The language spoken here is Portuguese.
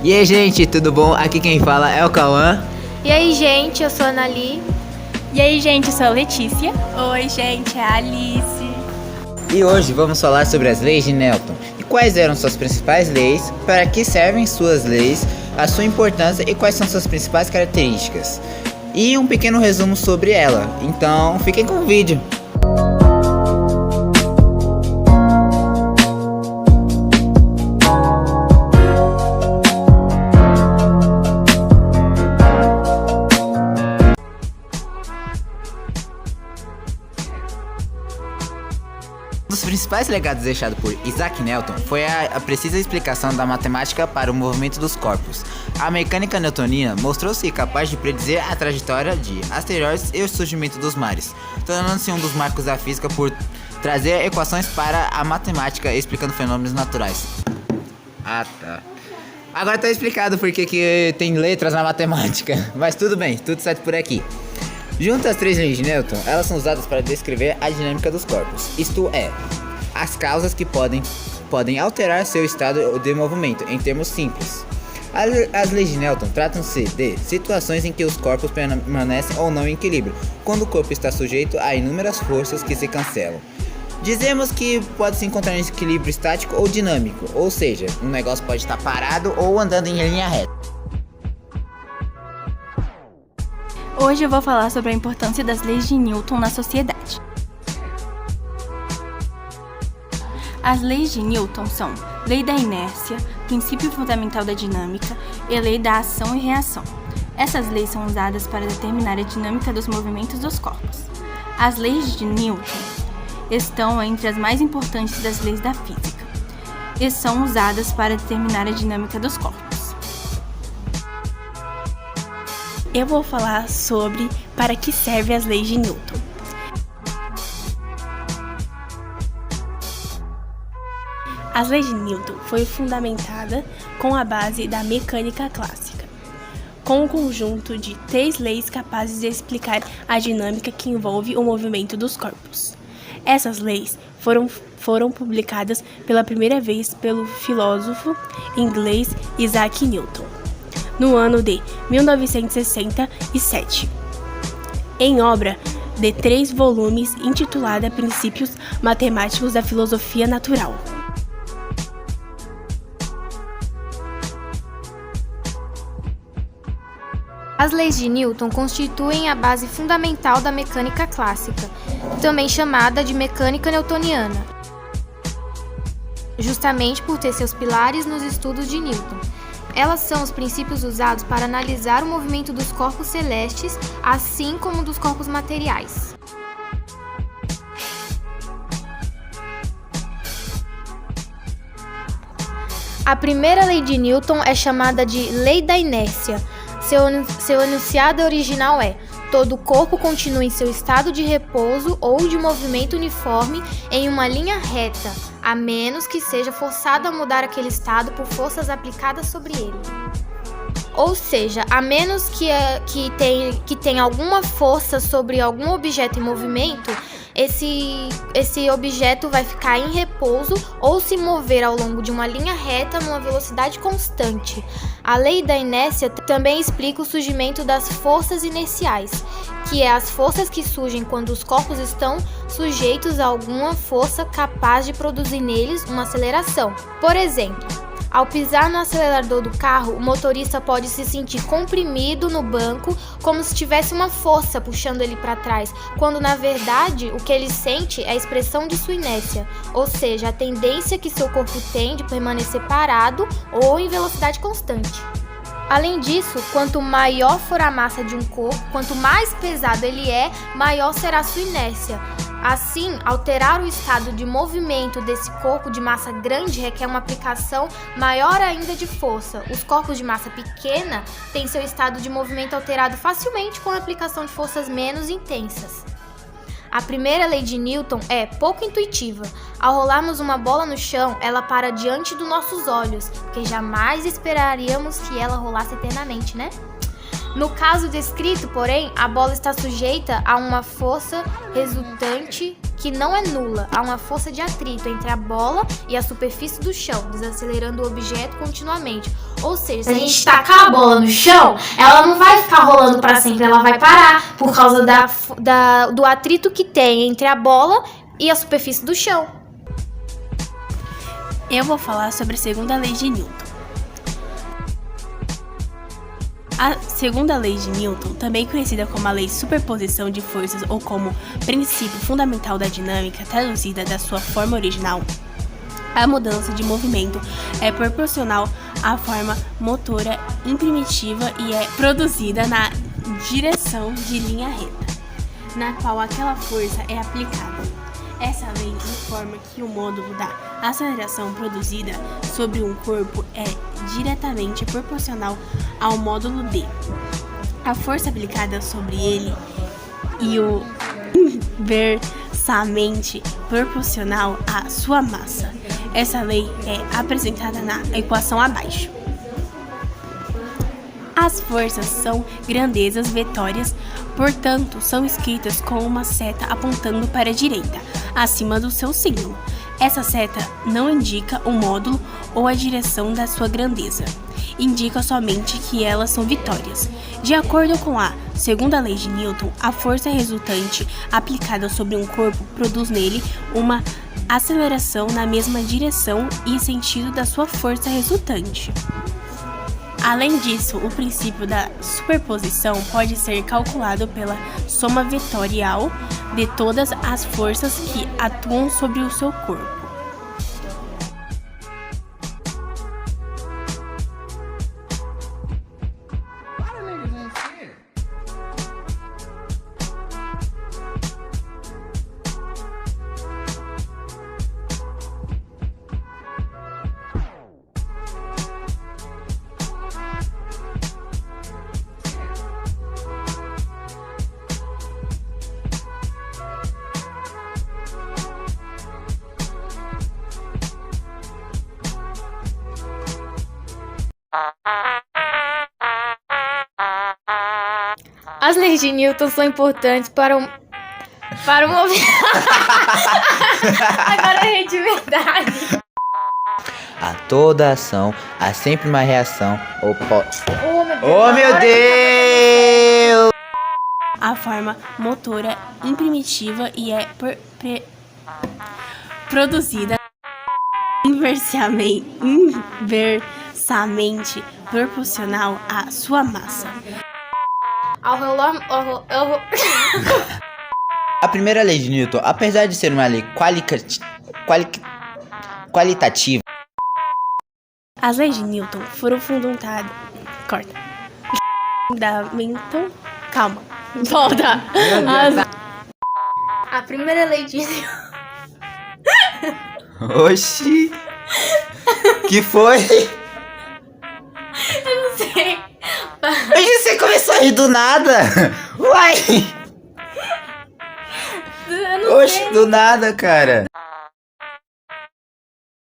E aí, gente, tudo bom? Aqui quem fala é o Cauã. E aí, gente, eu sou a Anali. E aí, gente, eu sou a Letícia. Oi, gente, é a Alice. E hoje vamos falar sobre as leis de Newton. E quais eram suas principais leis, para que servem suas leis, a sua importância e quais são suas principais características. E um pequeno resumo sobre ela. Então, fiquem com o vídeo. Um dos principais legados deixados por Isaac Newton foi a precisa explicação da matemática para o movimento dos corpos. A mecânica newtoniana mostrou-se capaz de predizer a trajetória de asteroides e o surgimento dos mares, tornando-se um dos marcos da física por trazer equações para a matemática explicando fenômenos naturais. Ah, tá. Agora tá explicado porque que tem letras na matemática, mas tudo bem, tudo certo por aqui. Junto às três leis de Newton, elas são usadas para descrever a dinâmica dos corpos, isto é, as causas que podem alterar seu estado de movimento, em termos simples. As leis de Newton tratam-se de situações em que os corpos permanecem ou não em equilíbrio, quando o corpo está sujeito a inúmeras forças que se cancelam. Dizemos que pode se encontrar em equilíbrio estático ou dinâmico, ou seja, um negócio pode estar parado ou andando em linha reta. Hoje eu vou falar sobre a importância das leis de Newton na sociedade. As leis de Newton são lei da inércia, princípio fundamental da dinâmica e lei da ação e reação. Essas leis são usadas para determinar a dinâmica dos movimentos dos corpos. As leis de Newton estão entre as mais importantes das leis da física e são usadas para determinar a dinâmica dos corpos. Eu vou falar sobre para que servem as leis de Newton. As leis de Newton foi fundamentada com a base da mecânica clássica, com um conjunto de 3 leis capazes de explicar a dinâmica que envolve o movimento dos corpos. Essas leis foram publicadas pela primeira vez pelo filósofo inglês Isaac Newton, no ano de 1967, em obra de 3 volumes intitulada Princípios Matemáticos da Filosofia Natural. As leis de Newton constituem a base fundamental da mecânica clássica, também chamada de mecânica newtoniana, justamente por ter seus pilares nos estudos de Newton. Elas são os princípios usados para analisar o movimento dos corpos celestes, assim como dos corpos materiais. A primeira lei de Newton é chamada de lei da inércia. Seu enunciado original é: todo corpo continua em seu estado de repouso ou de movimento uniforme em uma linha reta, a menos que seja forçado a mudar aquele estado por forças aplicadas sobre ele. Ou seja, a menos que tenha alguma força sobre algum objeto em movimento, esse objeto vai ficar em repouso ou se mover ao longo de uma linha reta numa velocidade constante. A lei da inércia também explica o surgimento das forças inerciais, que é as forças que surgem quando os corpos estão sujeitos a alguma força capaz de produzir neles uma aceleração. Por exemplo, ao pisar no acelerador do carro, o motorista pode se sentir comprimido no banco, como se tivesse uma força puxando ele para trás, quando na verdade o que ele sente é a expressão de sua inércia, ou seja, a tendência que seu corpo tem de permanecer parado ou em velocidade constante. Além disso, quanto maior for a massa de um corpo, quanto mais pesado ele é, maior será a sua inércia. Assim, alterar o estado de movimento desse corpo de massa grande requer uma aplicação maior ainda de força. Os corpos de massa pequena têm seu estado de movimento alterado facilmente com a aplicação de forças menos intensas. A primeira lei de Newton é pouco intuitiva. Ao rolarmos uma bola no chão, ela para diante dos nossos olhos, porque jamais esperaríamos que ela rolasse eternamente, né? No caso descrito, porém, a bola está sujeita a uma força resultante que não é nula, a uma força de atrito entre a bola e a superfície do chão, desacelerando o objeto continuamente. Ou seja, se a gente tacar a bola no chão, ela não vai ficar rolando para sempre, ela vai parar por causa do atrito que tem entre a bola e a superfície do chão. Eu vou falar sobre a segunda lei de Newton. A segunda lei de Newton, também conhecida como a lei de superposição de forças ou como princípio fundamental da dinâmica, traduzida da sua forma original, a mudança de movimento é proporcional à forma motora imprimitiva e é produzida na direção de linha reta, na qual aquela força é aplicada. Essa lei informa que o módulo da aceleração produzida sobre um corpo é diretamente proporcional ao módulo D, a força aplicada sobre ele, e o inversamente proporcional à sua massa. Essa lei é apresentada na equação abaixo. As forças são grandezas vetórias, portanto, são escritas com uma seta apontando para a direita, acima do seu símbolo. Essa seta não indica o módulo ou a direção da sua grandeza, indica somente que elas são vetórias. De acordo com a segunda lei de Newton, a força resultante aplicada sobre um corpo produz nele uma aceleração na mesma direção e sentido da sua força resultante. Além disso, o princípio da superposição pode ser calculado pela soma vetorial de todas as forças que atuam sobre o seu corpo. As leis de Newton são importantes para o movimento. Agora é de verdade. A toda ação há sempre uma reação oposta. Oh, meu Deus! A forma motora imprimitiva e é produzida inversamente proporcional à sua massa. A primeira lei de Newton, apesar de ser uma lei qualitativa, as leis de Newton foram fundamentadas. Calma. Volta. A primeira lei de Newton. Oxi! Que foi? Eu não sei. Hoje você começou a rir do nada! Uai! Eu não Oxi, do nada, cara!